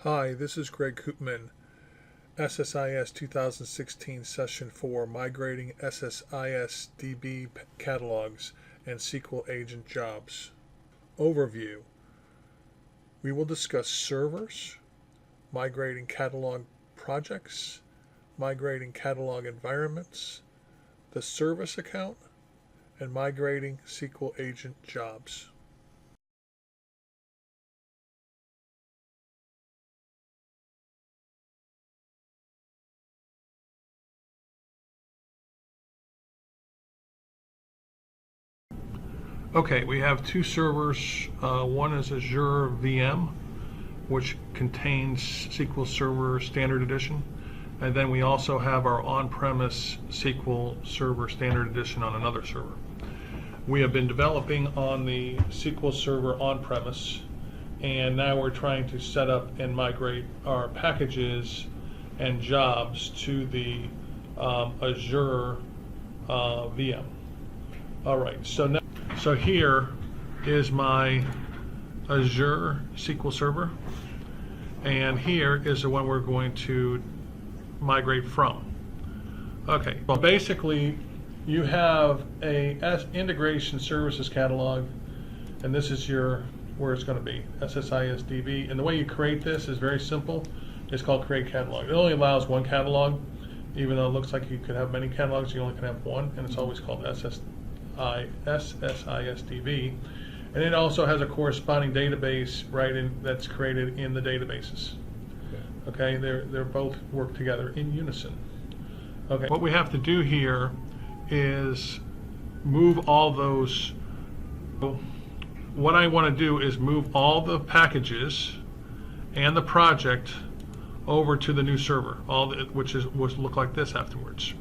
Hi, this is Greg Koopman, SSIS 2016 Session 4, Migrating SSISDB Catalogs and SQL Agent Jobs. Overview. We will discuss servers, migrating catalog projects, migrating catalog environments, the service account, and migrating SQL Agent Jobs. Okay, we have two servers. One is Azure VM, which contains SQL Server Standard Edition, and then we also have our on-premise SQL Server Standard Edition on another server. We have been developing on the SQL Server on-premise, and now we're trying to set up and migrate our packages and jobs to the Azure VM. All right, so here is my Azure SQL Server, and here is the one we're going to migrate from. Okay, well basically you have a integration services catalog, and this is where it's going to be, SSISDB, and the way you create this is very simple. It's called create catalog. It only allows one catalog, even though it looks like you could have many catalogs, you only can have one, and it's always called SSISDB, and it also has a corresponding database that's created in the databases. Okay, they're both work together in unison. Okay, what we have to do here is move all those. What I want to do is move all the packages and the project over to the new server, which look like this afterwards.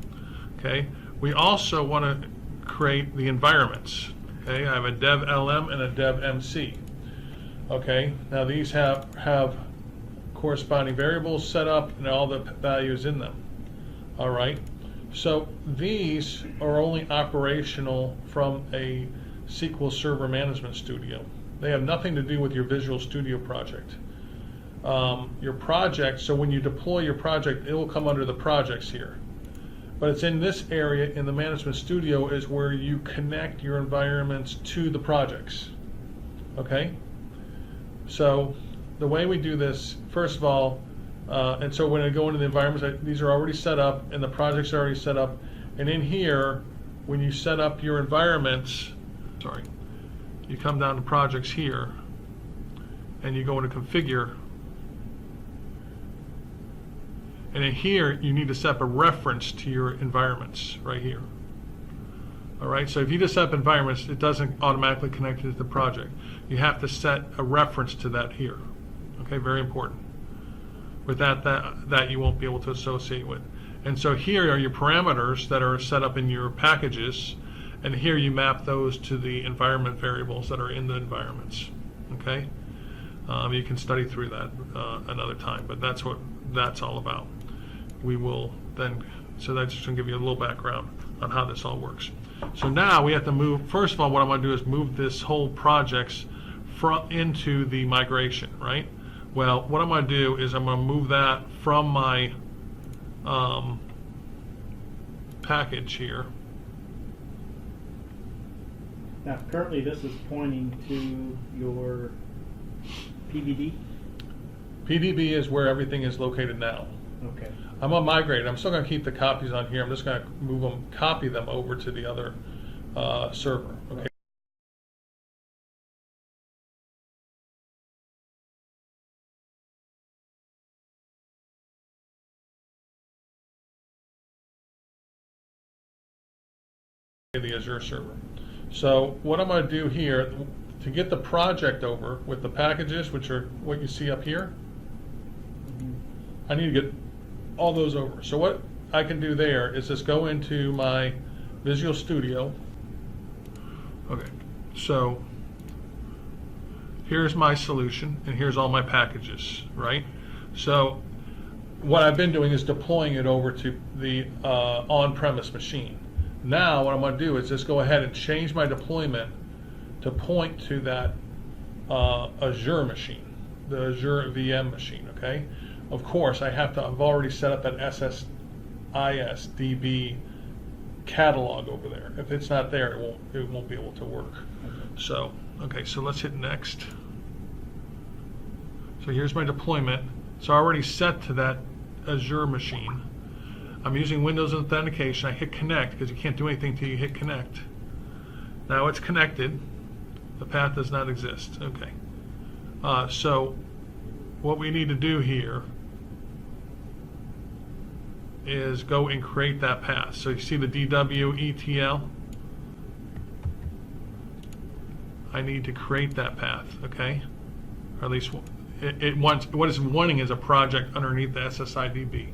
Okay, we also want to create the environments. Okay, I have a dev LM and a dev MC. Okay, now these have corresponding variables set up and all the values in them. All right, so these are only operational from a SQL Server Management Studio. They have nothing to do with your Visual Studio project. Your project, so when you deploy your project, it will come under the projects here. But it's in this area in the Management Studio is where you connect your environments to the projects. Okay? So the way we do this, first of all, and so when I go into the environments, these are already set up and the projects are already set up. And in here, when you set up your environments, you come down to projects here and you go into configure. And in here, you need to set up a reference to your environments right here. All right, so if you just set up environments, it doesn't automatically connect to the project. You have to set a reference to that here. Okay, very important. With that you won't be able to associate with. And so here are your parameters that are set up in your packages, and here you map those to the environment variables that are in the environments. Okay, you can study through that another time, but that's what that's all about. We will then, so that's just going to give you a little background on how this all works. So now we have to move, first of all, what I'm going to do is move this whole projects into the migration, right? Well, what I'm going to do is I'm going to move that from my package here. Now, currently this is pointing to your PVD? PDB is where everything is located now. Okay. I'm going to migrate. I'm still going to keep the copies on here. I'm just going to move them, copy them over to the other server. Okay. The Azure server. So what I'm going to do here to get the project over with the packages, which are what you see up here, I need to get all those over. So what I can do there is just go into my Visual Studio. Okay, so here's my solution and here's all my packages, right? So what I've been doing is deploying it over to the on-premise machine. Now what I'm going to do is just go ahead and change my deployment to point to that Azure machine. the Azure VM machine, okay? Of course, I've already set up that SSISDB catalog over there. If it's not there, it won't be able to work. So, okay, so let's hit next. So here's my deployment. It's already set to that Azure machine. I'm using Windows Authentication. I hit connect because you can't do anything until you hit connect. Now it's connected. The path does not exist. Okay. So what we need to do here is go and create that path. So you see the DWETL? I need to create that path, okay? Or at least it wants, what it's wanting is a project underneath the SSIDB.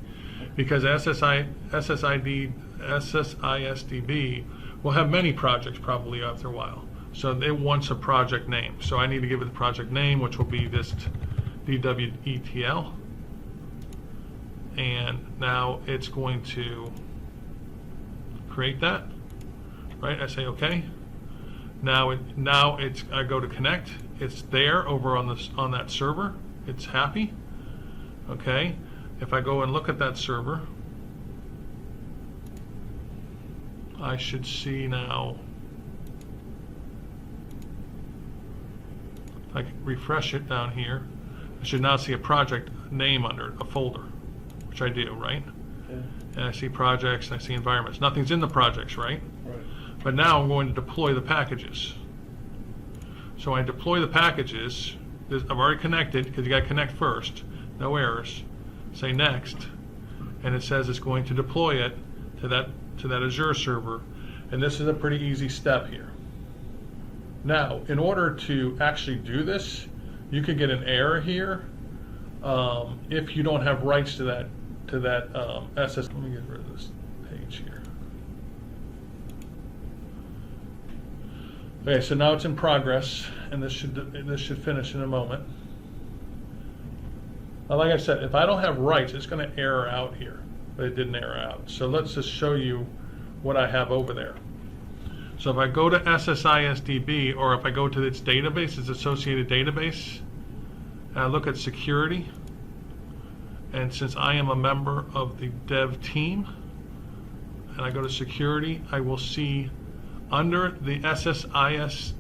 Because SSISDB will have many projects probably after a while. So it wants a project name. So I need to give it the project name, which will be this DWETL. And now it's going to create that, right? I say okay. Now I go to connect. It's there over on that server. It's happy. Okay. If I go and look at that server, I should see now. If I refresh it down here, I should now see a project name under it, a folder, which I do, right? Okay. And I see projects, and I see environments. Nothing's in the projects, right? Right. But now I'm going to deploy the packages. So I deploy the packages. I've already connected, because you got to connect first. No errors. Say next, and it says it's going to deploy it to that Azure server. And this is a pretty easy step here. Now, in order to actually do this, you could get an error here if you don't have rights to that SS. Let me get rid of this page here. Okay, so now it's in progress, and this should finish in a moment. Now, like I said, if I don't have rights, it's going to error out here, but it didn't error out. So let's just show you what I have over there. So if I go to SSISDB, or if I go to its database, its associated database, and I look at security, and since I am a member of the dev team, and I go to security, I will see under the SSISDB,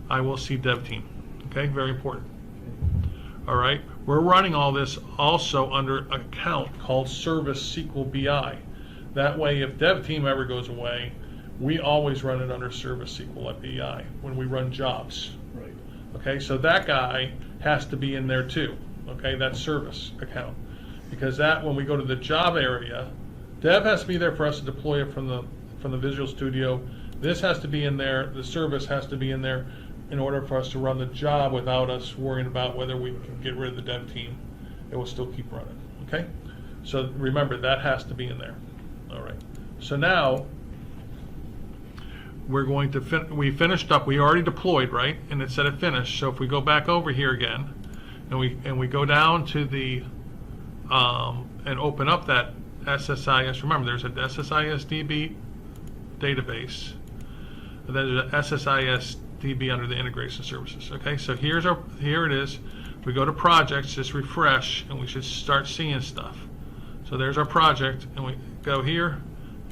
I will see dev team. Okay, very important. All right, we're running all this also under an account called Service SQL BI. That way, if dev team ever goes away, we always run it under Service SQL BI when we run jobs. Right. Okay, so that guy has to be in there too. Okay, that service account, because that when we go to the job area, dev has to be there for us to deploy it from the Visual Studio. This has to be in there. The service has to be in there in order for us to run the job without us worrying about whether we can get rid of the dev team. It will still keep running. Okay, so remember that has to be in there. All right. So now we're going to we finished up. We already deployed, right? And it said it finished. So if we go back over here again, and we go down to the and open up that SSIS. Remember, there's an SSISDB database, and then there's an SSISDB under the integration services. Okay, so here it is. We go to projects, just refresh, and we should start seeing stuff. So there's our project, and we go here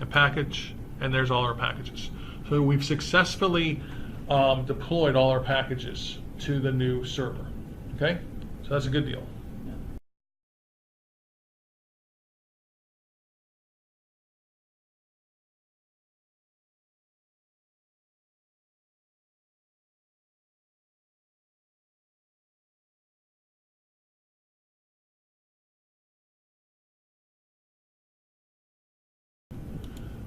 and package, and there's all our packages. So we've successfully deployed all our packages to the new server. Okay, so that's a good deal.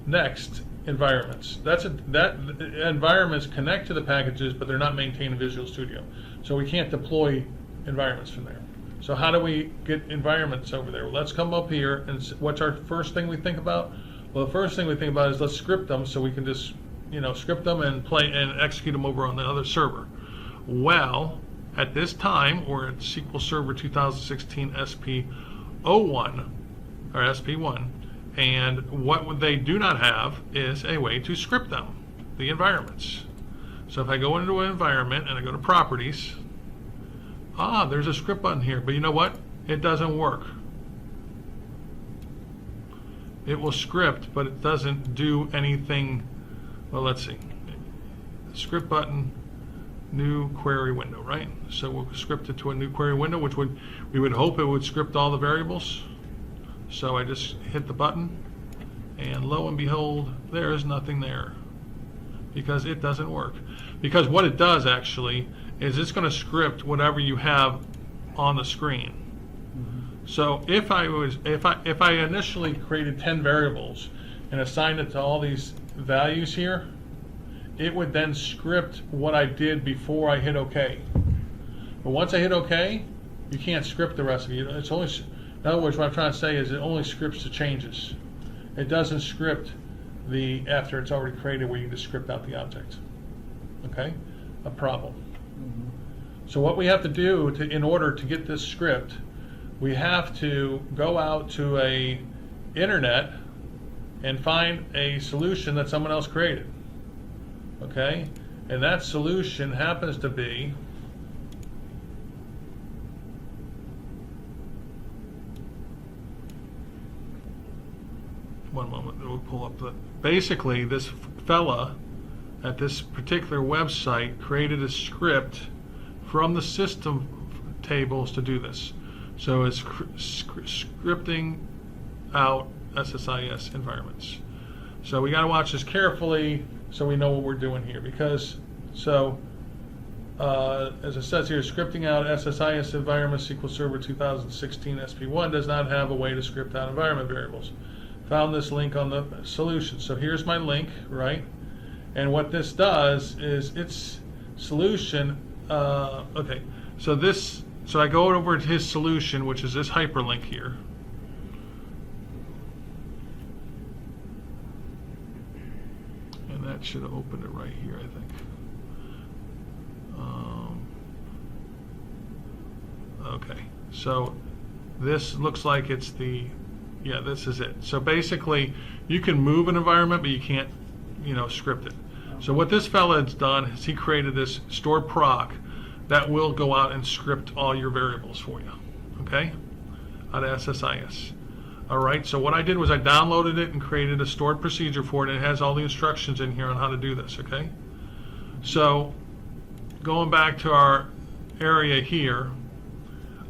Next, environments. Environments connect to the packages, but they're not maintained in Visual Studio. So we can't deploy environments from there. So how do we get environments over there? Well, let's come up here, and what's our first thing we think about? Well, the first thing we think about is let's script them so we can just, script them and play and execute them over on the other server. Well, at this time, we're at SQL Server 2016 SP01 or SP1. And what they do not have is a way to script them, the environments. So if I go into an environment and I go to properties, there's a script button here, but you know what? It doesn't work. It will script, but it doesn't do anything. Well, let's see. Script button, new query window, right? So we'll script it to a new query window, which we would hope it would script all the variables. So I just hit the button, and lo and behold, there is nothing there because it doesn't work. Because what it does actually is it's going to script whatever you have on the screen. So if I initially created 10 variables and assigned it to all these values here, it would then script what I did before I hit OK. But once I hit OK, you can't script the rest of it. It's only, in other words, what I'm trying to say is it only scripts the changes. It doesn't script the after it's already created where you can just script out the object. Okay, a problem. So what we have to do in order to get this script, we have to go out to a internet and find a solution that someone else created. Okay, and that solution happens to be one moment, we'll pull up the basically this fella at this particular website created a script from the system tables to do this. So it's scripting out SSIS environments. So we got to watch this carefully so we know what we're doing here, because as it says here, scripting out SSIS environment SQL Server 2016 SP1 does not have a way to script out environment variables. Found this link on the solution. So here's my link, right? And what this does is its solution. Okay, so I go over to his solution, which is this hyperlink here. And that should have opened it right here, I think. Okay, so this looks like it's the, yeah, this is it. So basically, you can move an environment, but you can't, script it. So what this fella has done is he created this store proc that will go out and script all your variables for you, okay, out of SSIS. All right, so what I did was I downloaded it and created a stored procedure for it, and it has all the instructions in here on how to do this, okay? So going back to our area here,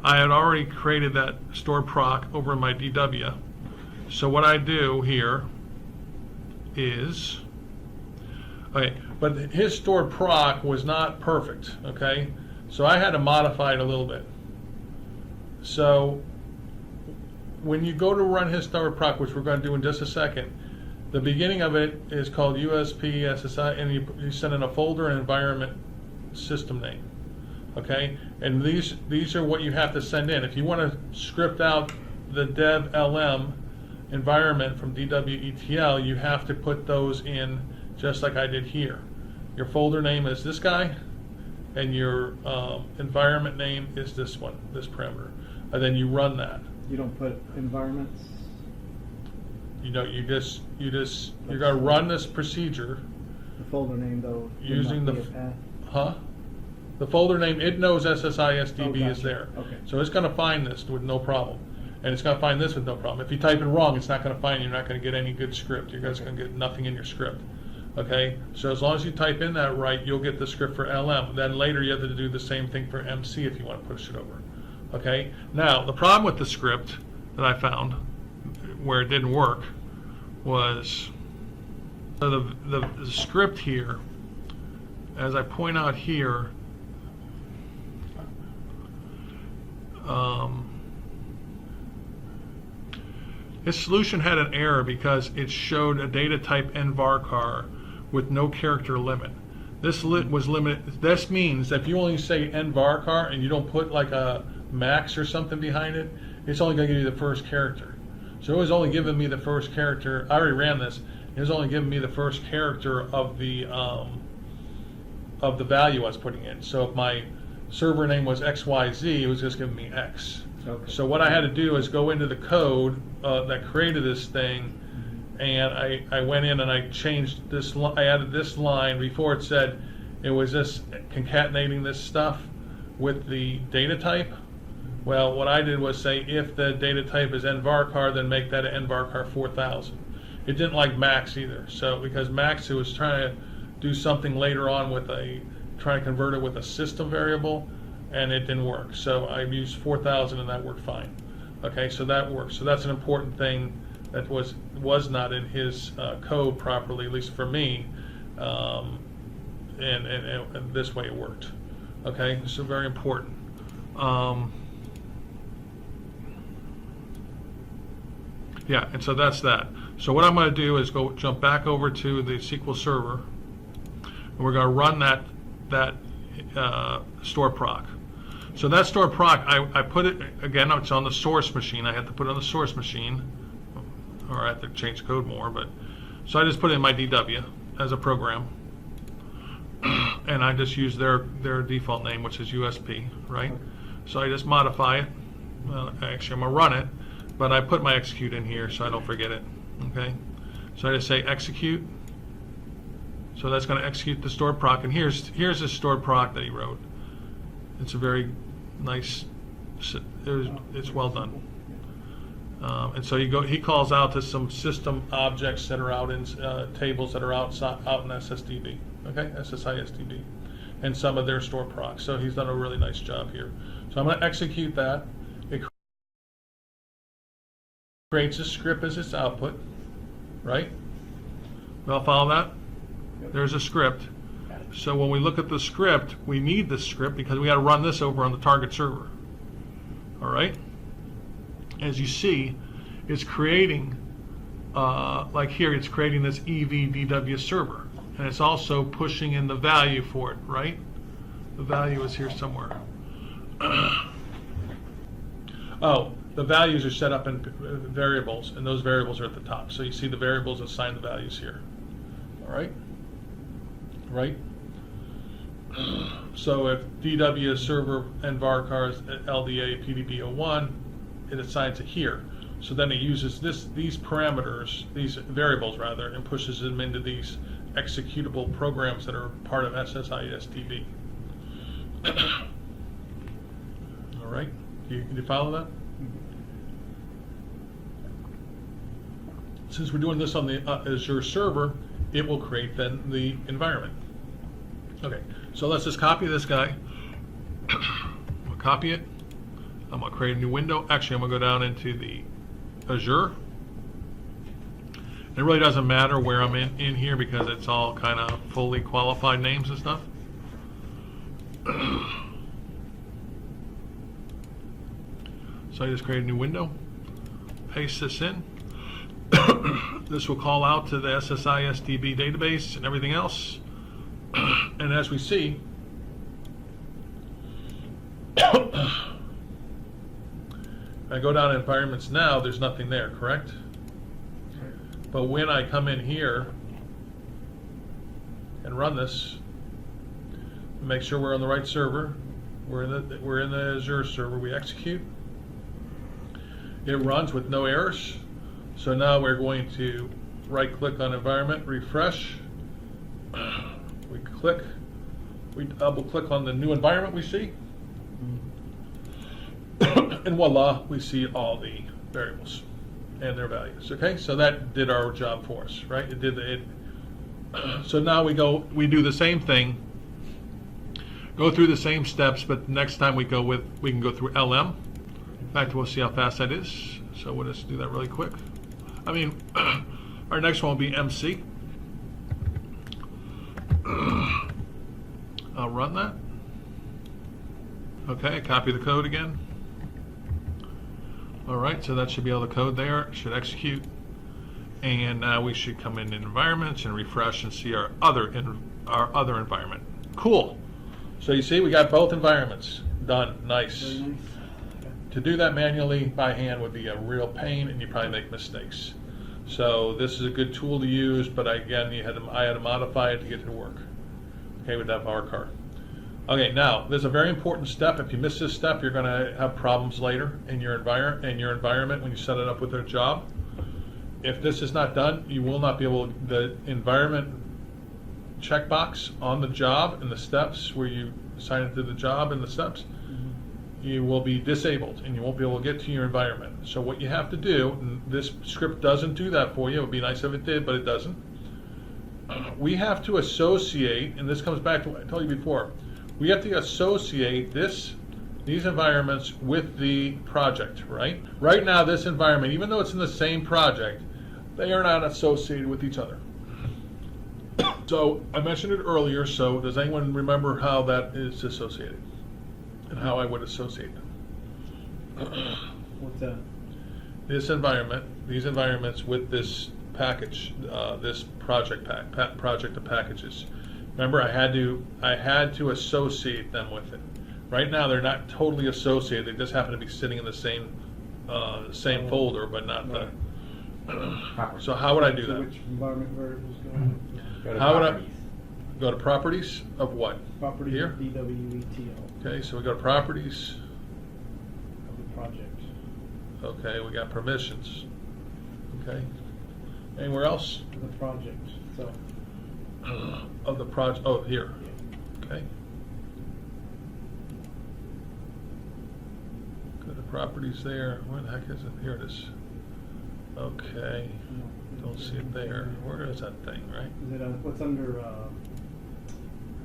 I had already created that stored proc over in my DW. So what I do here is, okay, but his stored proc was not perfect, okay? So I had to modify it a little bit. So when you go to run his stored proc, which we're going to do in just a second, the beginning of it is called USP SSI, and you send in a folder and environment system name, okay? And these are what you have to send in. If you want to script out the dev LM environment from DWETL, you have to put those in just like I did here. Your folder name is this guy, and your environment name is this one, this parameter. And then you run that. You don't put environments? You're going to run this procedure. The folder name, though, using the path? The folder name, it knows SSISDB Oh, gotcha. is there. Okay. So it's going to find this with no problem. And it's going to find this with no problem. If you type it wrong, it's not going to find it. You're not going to get any good script. You're guys going to get nothing in your script. Okay? So as long as you type in that right, you'll get the script for LM. Then later you have to do the same thing for MC if you want to push it over. Okay? Now, the problem with the script that I found where it didn't work was the script here, as I point out here, his solution had an error because it showed a data type nvarchar with no character limit. This was limited. This means that if you only say nvarchar and you don't put like a max or something behind it, it's only going to give you the first character. So it was only giving me the first character. I already ran this. It was only giving me the first character of the value I was putting in. So if my server name was XYZ, it was just giving me X. Okay. So what I had to do is go into the code that created this thing, and I went in and I changed this. I added this line. Before it said it was just concatenating this stuff. with the data type. Well, what I did was say if the data type is nvarchar, then make that an nvarchar 4000. It didn't like max either. So because max, it was trying to do something later on with trying to convert it with a system variable, and it didn't work. So I used 4000 and that worked fine. Okay, so that works. So that's an important thing that was not in his code properly, at least for me, and this way it worked. Okay, so very important. Yeah, and so that's that. So what I'm going to do is jump back over to the SQL Server, and we're going to run that store proc. So that store proc, I put it, again, it's on the source machine. I had to put it on the source machine, or I have to change code more, but so I just put it in my DW as a program, and I just use their default name, which is USP, right? So I just modify it. Well, actually, I'm going to run it, but I put my execute in here so I don't forget it. Okay, so I just say execute. So that's going to execute the store proc, and here's the store proc that he wrote. It's a very nice. It's well done. And so he calls out to some system objects that are out in tables that are out in SSDB. Okay, SSISDB, and some of their store procs. So he's done a really nice job here. So I'm going to execute that. It creates a script as its output, right? We all follow that? Yep. There's a script. So when we look at the script, we need this script because we got to run this over on the target server. All right? As you see, it's creating, like here, it's creating this EVDW server. And it's also pushing in the value for it, right? The value is here somewhere. Oh, the values are set up in variables, and those variables are at the top. So you see the variables assign the values here. All right? Right? So if DW is server and varchar is LDA PDB01, it assigns it here. So then it uses these parameters, these variables rather, and pushes them into these executable programs that are part of SSISDB. All right? Do you follow that? Since we're doing this on the Azure server, it will create then the environment. Okay, so let's just copy this guy. We'll copy it. I'm going to create a new window. Actually, I'm going to go down into the Azure. It really doesn't matter where I'm in here because it's all kind of fully qualified names and stuff. So I just create a new window, paste this in. This will call out to the SSISDB database and everything else. And as we see, I go down to environments now, there's nothing there, correct? But when I come in here and run this, make sure we're on the right server, we're in the Azure server, we execute, it runs with no errors. So now we're going to right click on environment, refresh, we double click on the new environment we see, and voila, we see all the variables and their values. Okay, so that did our job for us, right? It did it. So now we do the same thing, go through the same steps, but next time we can go through LM. In fact, we'll see how fast that is. So we'll just do that really quick. I mean, our next one will be MC. I'll run that. Okay, copy the code again. All right, so that should be all the code there. It should execute. And now we should come in environments and refresh and see our other environment. Cool. So you see, we got both environments done. Nice. Very nice. To do that manually by hand would be a real pain, and you probably make mistakes. So this is a good tool to use, but again, I had to modify it to get it to work. Okay, with that varchar. Okay, now there's a very important step. If you miss this step, you're going to have problems later in your environment when you set it up with a job. If this is not done, you will not be able. The environment checkbox on the job and the steps where you assign it to the job and the steps, Mm-hmm. you will be disabled and you won't be able to get to your environment. So what you have to do, and this script doesn't do that for you, it would be nice if it did, but it doesn't. We have to associate, and this comes back to what I told you before, we have to associate these environments with the project, right? Right now, this environment, even though it's in the same project, they are not associated with each other. So I mentioned it earlier, so does anyone remember how that is associated? And how I would associate them? What's that? This environment, these environments with this package, this project project of packages. Remember, I had to associate them with it. Right now, they're not totally associated. They just happen to be sitting in the same folder, but not the. So how would I do So that? which environment variables go in? Go to How would I properties. go to properties of what? Properties Here? of DWETL Okay, so we go to properties. of the project. Okay, we got permissions. Okay. Anywhere else? Of the project. So Of the project. Oh, here. Okay. Go to properties there. Where the heck is it? Here it is. Okay. Don't see it there. Where is that thing, right? Is it what's under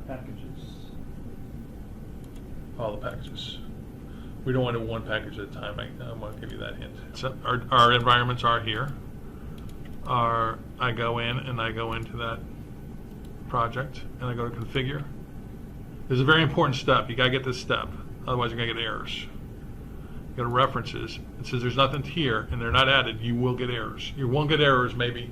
packages? All the packages. We don't want to do one package at a time. I'm going to give you that hint. So our environments are here. I go in and I go into that project and I go to configure. This is a very important step. You got to get this step. Otherwise, you're going to get errors. You go to references. It says there's nothing here and they're not added. You will get errors. You won't get errors maybe,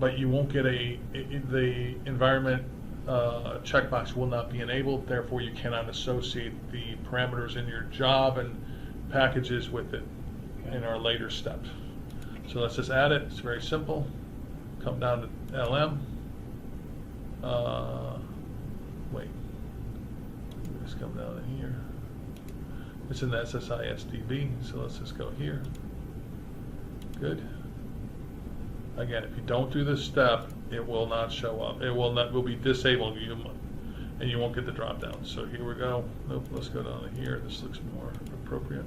but you won't get the environment checkbox will not be enabled. Therefore, you cannot associate the parameters in your job and packages with it in our later steps. So let's just add it. It's very simple. Come down to LM. Wait. Let's come down in here. It's in the SSISDB, so let's just go here. Good. Again, if you don't do this step, it will not show up. It will be disabled, and you won't get the drop down. So here we go. Nope, let's go down to here. This looks more appropriate.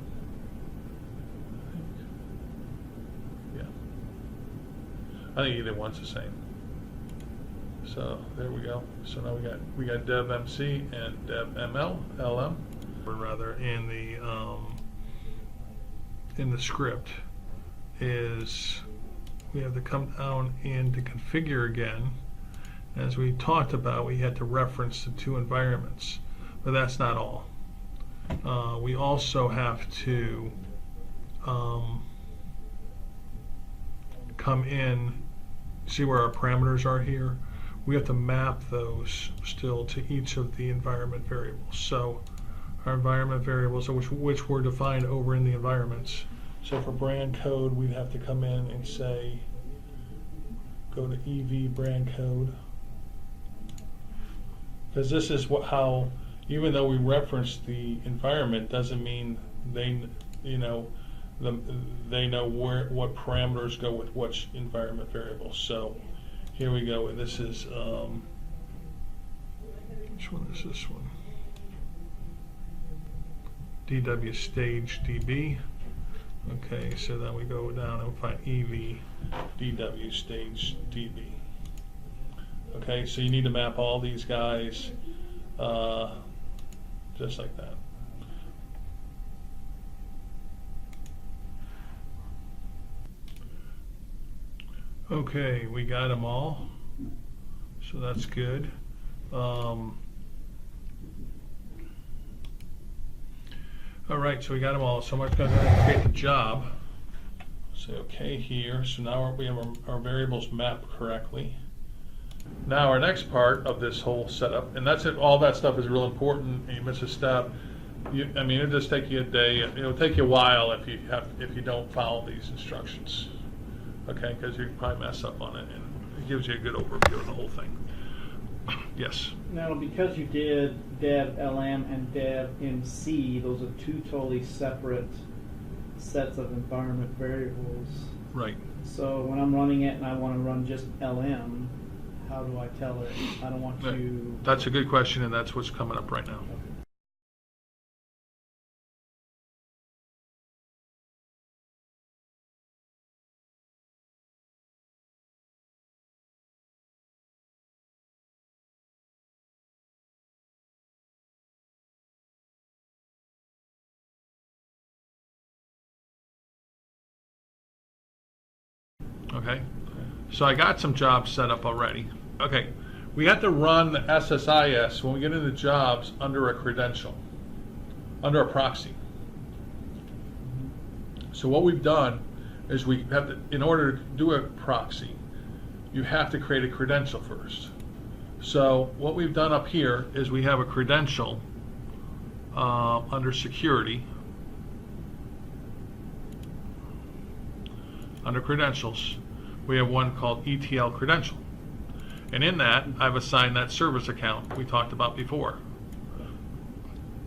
I think either one's the same. So there we go. So now we got dev MC and dev ML LM. Or rather, in the script is we have to come down and to configure again. As we talked about, we had to reference the two environments, but that's not all. We also have to come in, see where our parameters are here. We have to map those still to each of the environment variables. So our environment variables, which were defined over in the environments. So for brand code, we'd have to come in and say, go to EV brand code. Because this is how, even though we reference the environment, doesn't mean they know what parameters go with which environment variables. So here we go. This is which one is this one? DW stage DB. Okay, so then we go down and find EV DW stage DB. Okay, so you need to map all these guys just like that. Okay, we got them all, so that's good. All right, so we got them all. So I'm going to create the job. Say OK here. So now we have our variables mapped correctly. Now our next part of this whole setup, and that's it. All that stuff is real important. And you miss a step, I mean, it'll just take you a day. It'll take you a while if you don't follow these instructions. Okay, because you can probably mess up on it, and it gives you a good overview of the whole thing. Yes. Now, because you did dev LM and dev MC, those are two totally separate sets of environment variables. Right. So when I'm running it and I want to run just LM, how do I tell it I don't want to? That's a good question, and that's what's coming up right now. Okay, so I got some jobs set up already. Okay, we have to run the SSIS when we get into jobs under a credential, under a proxy. So what we've done is we have to, in order to do a proxy, you have to create a credential first. So what we've done up here is we have a credential under security. Under credentials, we have one called ETL credential. And in that, I've assigned that service account we talked about before.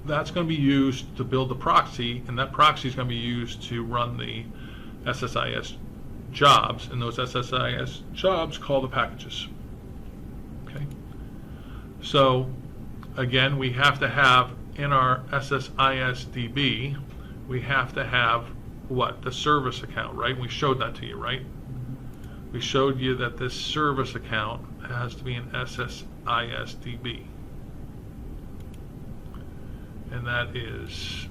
That's going to be used to build the proxy, and that proxy is going to be used to run the SSIS jobs, and those SSIS jobs call the packages. Okay. So again, we have to have in our SSISDB, we have to have what? The service account, right? We showed that to you, right? We showed you that this service account has to be an SSISDB. And that is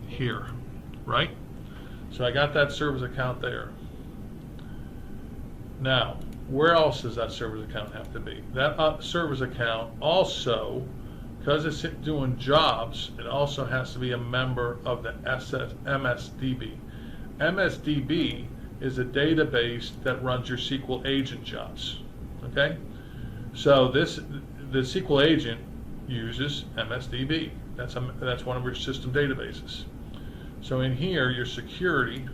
here, right? So I got that service account there. Now, where else does that service account have to be? That service account also, because it's doing jobs, it also has to be a member of the MSDB. MSDB is a database that runs your SQL Agent jobs. Okay? So the SQL Agent uses MSDB. That's one of your system databases. So in here, your security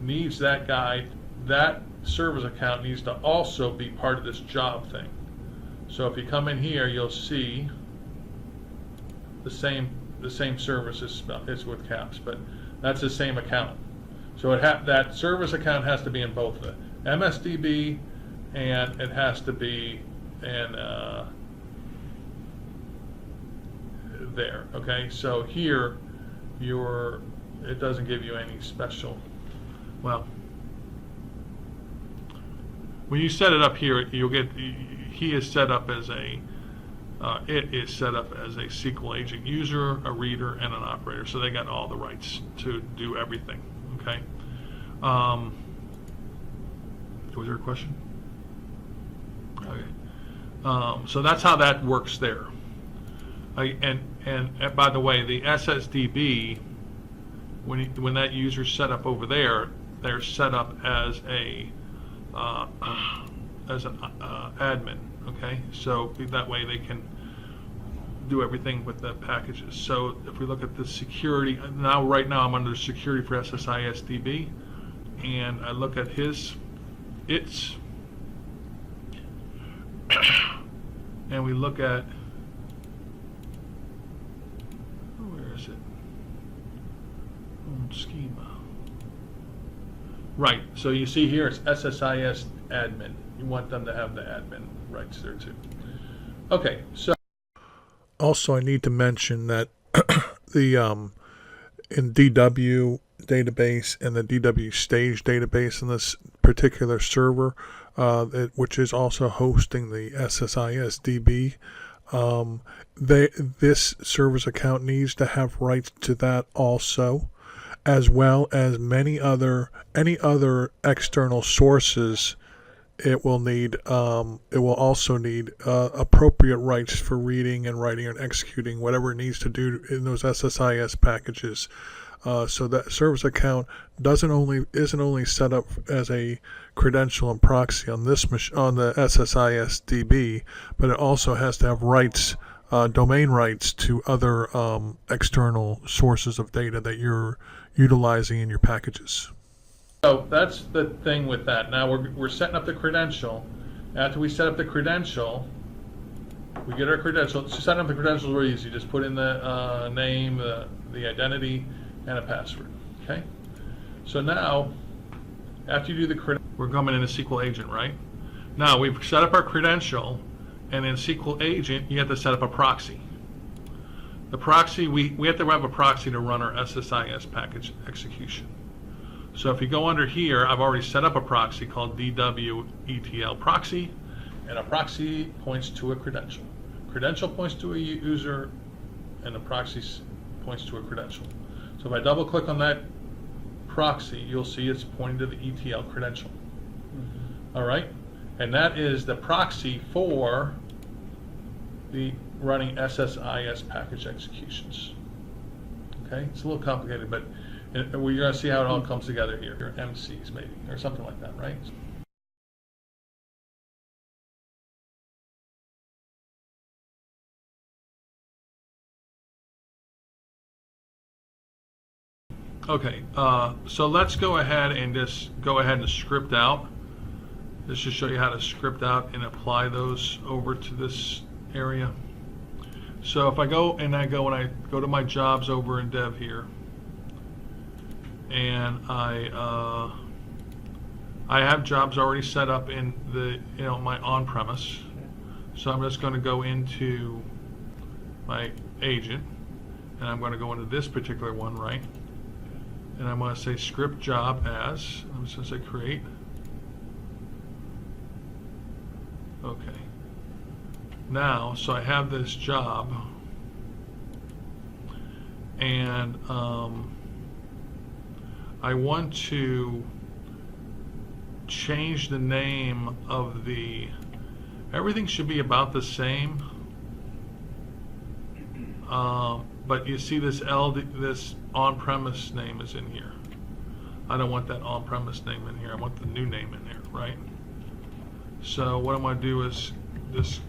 needs that guy. That service account needs to also be part of this job thing. So if you come in here, you'll see the same service is with caps, but that's the same account. So that service account has to be in both the MSDB and it has to be in there. Okay, so here it doesn't give you any special. Well, when you set it up here, you'll get he is set up as a it is set up as a SQL agent user, a reader, and an operator. So they got all the rights to do everything. Okay. Was there a question? Okay. So that's how that works there. And by the way, the SSDB, when that user's set up over there, they're set up as an admin. Okay, so that way they can do everything with the packages. So if we look at the security, right now I'm under security for SSISDB, and I look at its, and we look at, where is it? Schema. Right, so you see here it's SSIS admin. You want them to have the admin rights there too. Okay, so also I need to mention that the in DW database and the DW stage database in this particular server, which is also hosting the SSISDB, this service account needs to have rights to that also, as well as any other external sources. It will also need appropriate rights for reading and writing and executing whatever it needs to do in those SSIS packages. So that service account isn't only set up as a credential and proxy on the SSISDB, but it also has to have rights, domain rights to other external sources of data that you're utilizing in your packages. So that's the thing with that. Now we're setting up the credential. After we set up the credential, we get our credential. So setting up the credential is very easy. Just put in the name, the identity, and a password. Okay. So now, after you do the credential, we're coming into SQL Agent, right? Now we've set up our credential, and in SQL Agent, you have to set up a proxy. The proxy, we have to have a proxy to run our SSIS package execution. So if you go under here, I've already set up a proxy called DW ETL proxy, and a proxy points to a credential. Credential points to a user, and a proxy points to a credential. So if I double click on that proxy, you'll see it's pointing to the ETL credential. All right, and that is the proxy for the running SSIS package executions. Okay, it's a little complicated, but we're going to see how it all comes together here. Your MCs maybe, or something like that, right? Okay, so let's go ahead and script out. This should show you how to script out and apply those over to this area. So if I go and I go to my jobs over in Dev here, and I have jobs already set up in the my on-premise. So I'm just going to go into my agent, and I'm going to go into this particular one, right? And I'm going to say script job as. I'm just going to say create. Okay. Now, so I have this job, and I want to change the name of the. Everything should be about the same. But you see this this on-premise name is in here. I don't want that on-premise name in here. I want the new name in there, right? So what I'm going to do is this.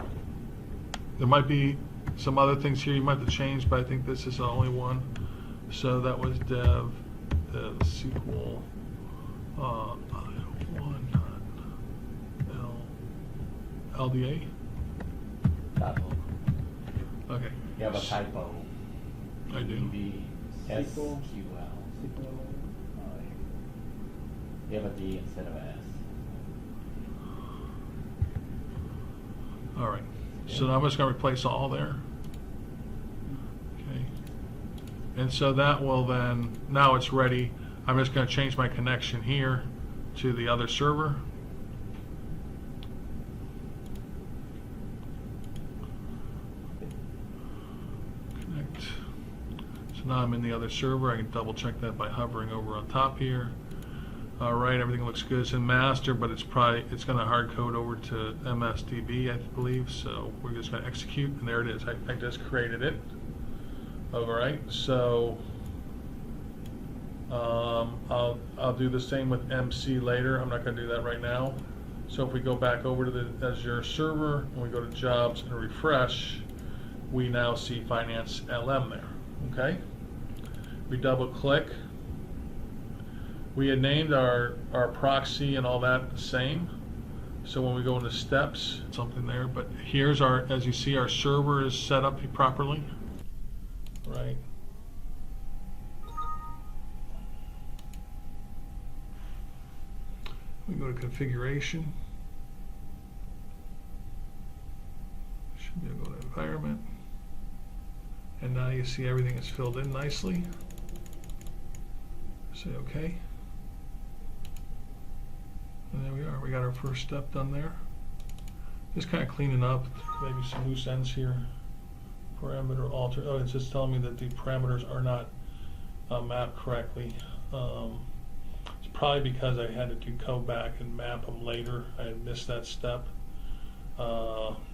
There might be some other things here you might have to change, but I think this is the only one. So that was Dev SQL 1 LDA. Typo. Okay. You have a typo. I do. SQL. You have a D instead of S. All right. So now I'm just going to replace all there. Okay. And so that will then, now it's ready. I'm just going to change my connection here to the other server. Connect. So now I'm in the other server. I can double check that by hovering over on top here. All right, everything looks good. It's in master, but it's going to hard code over to MSDB, I believe. So we're just going to execute, and there it is. I just created it. All right, so I'll do the same with MC later. I'm not going to do that right now. So if we go back over to the Azure server and we go to jobs and refresh, we now see Finance LM there. Okay, we double click. We had named our proxy and all that the same. So when we go into steps, something there, but here's as you see, our server is set up properly, right? We go to configuration. Should be able to go to environment. And now you see everything is filled in nicely. Say okay. And there we are. We got our first step done there. Just kind of cleaning up, maybe some loose ends here. Parameter alter. Oh, it's just telling me that the parameters are not mapped correctly. It's probably because I had to go back and map them later. I had missed that step,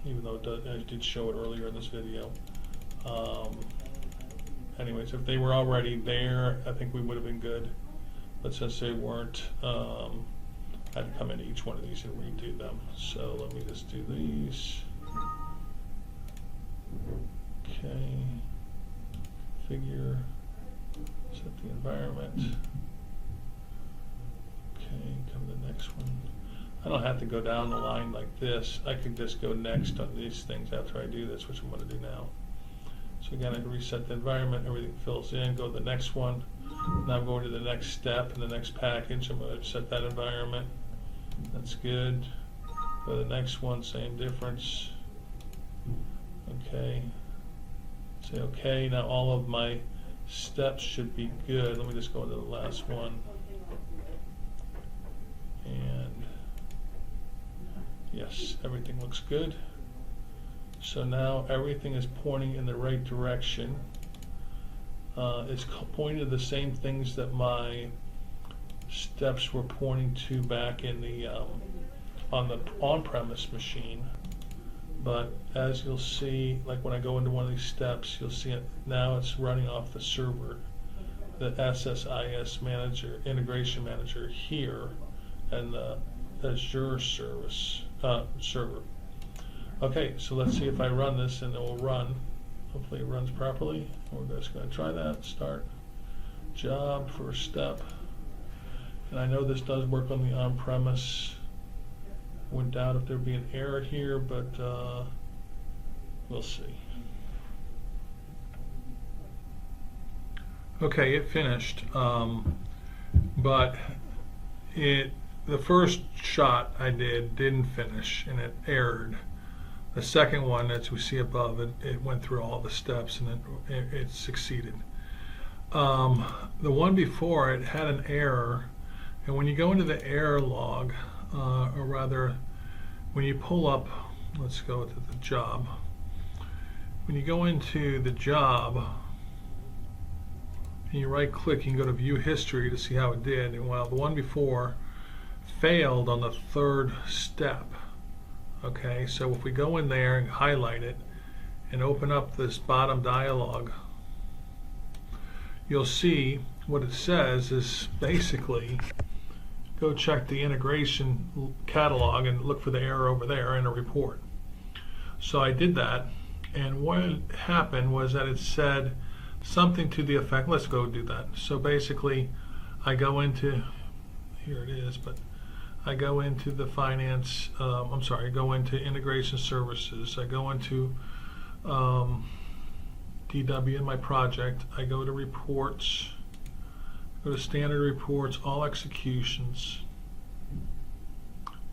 even though I did show it earlier in this video. Anyways, if they were already there, I think we would have been good. But since they weren't, I had to come into each one of these and redo them. So let me just do these. Okay. Figure. Set the environment. Okay, come to the next one. I don't have to go down the line like this. I could just go next on these things after I do this, which I'm going to do now. So again, I can reset the environment, everything fills in, go to the next one. Now I'm going to the next step in the next package. I'm going to set that environment. That's good. Go to the next one, same difference. Okay. Say okay. Now all of my steps should be good. Let me just go into the last one. And yes, everything looks good. So now everything is pointing in the right direction. It's pointing to the same things that my steps were pointing to back in the on the on-premise machine. But as you'll see, like when I go into one of these steps, you'll see it now. It's running off the server, the SSIS manager, integration manager here, and the Azure server. Okay, so let's see if I run this, and it will run. Hopefully it runs properly. We're just going to try that. Start job, first step. And I know this does work on the on-premise. Wouldn't doubt if there'd be an error here, but we'll see. Okay, it finished, but the first shot I didn't finish, and it errored. The second one, as we see above, it went through all the steps, and it succeeded. The one before it had an error, and when you go into the error log, or rather, when you pull up, let's go to the job. When you go into the job, and you right click, you can go to view history to see how it did. And while the one before failed on the third step, okay, so if we go in there and highlight it and open up this bottom dialog, you'll see what it says is basically go check the integration catalog and look for the error over there in a report. So I did that, and what happened was that it said something to the effect, let's go do that. So basically I go into, here it is, but I go into the finance, I go into integration services, I go into DW in my project, I go to reports, go to standard reports, all executions,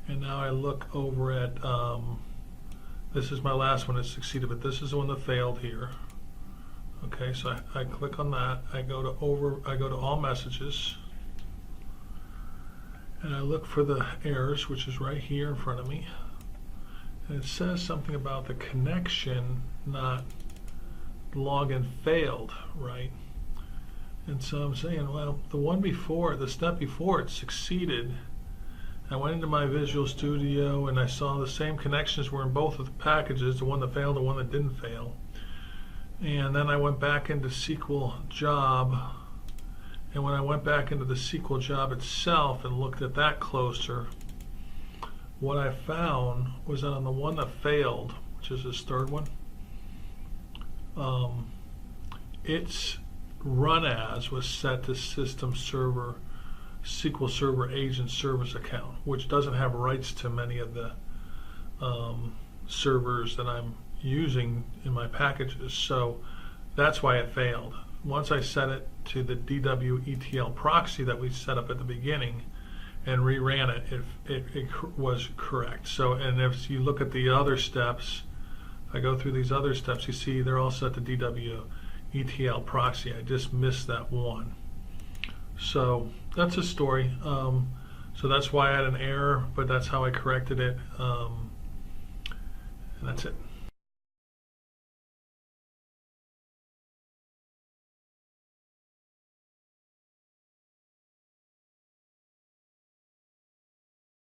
and now I look over at, this is my last one that succeeded, but this is the one that failed here. Okay, so I click on that, I go to all messages, and I look for the errors, which is right here in front of me, and it says something about the connection not login failed, right? And so I'm saying, well, the one before, the step before it succeeded. I went into my Visual Studio and I saw the same connections were in both of the packages, the one that failed, the one that didn't fail. And then I went back into SQL Job, and when I went back into the SQL Job itself and looked at that closer, what I found was that on the one that failed, which is this third one, its run as was set to system server SQL Server Agent Service account, which doesn't have rights to many of the servers that I'm using in my packages. So that's why it failed. Once I set it to the DW ETL proxy that we set up at the beginning and reran it, it was correct. So, and if you look at the other steps, I go through these other steps, you see they're all set to DW ETL proxy. I just missed that one. So that's a story. So that's why I had an error, but that's how I corrected it. And that's it.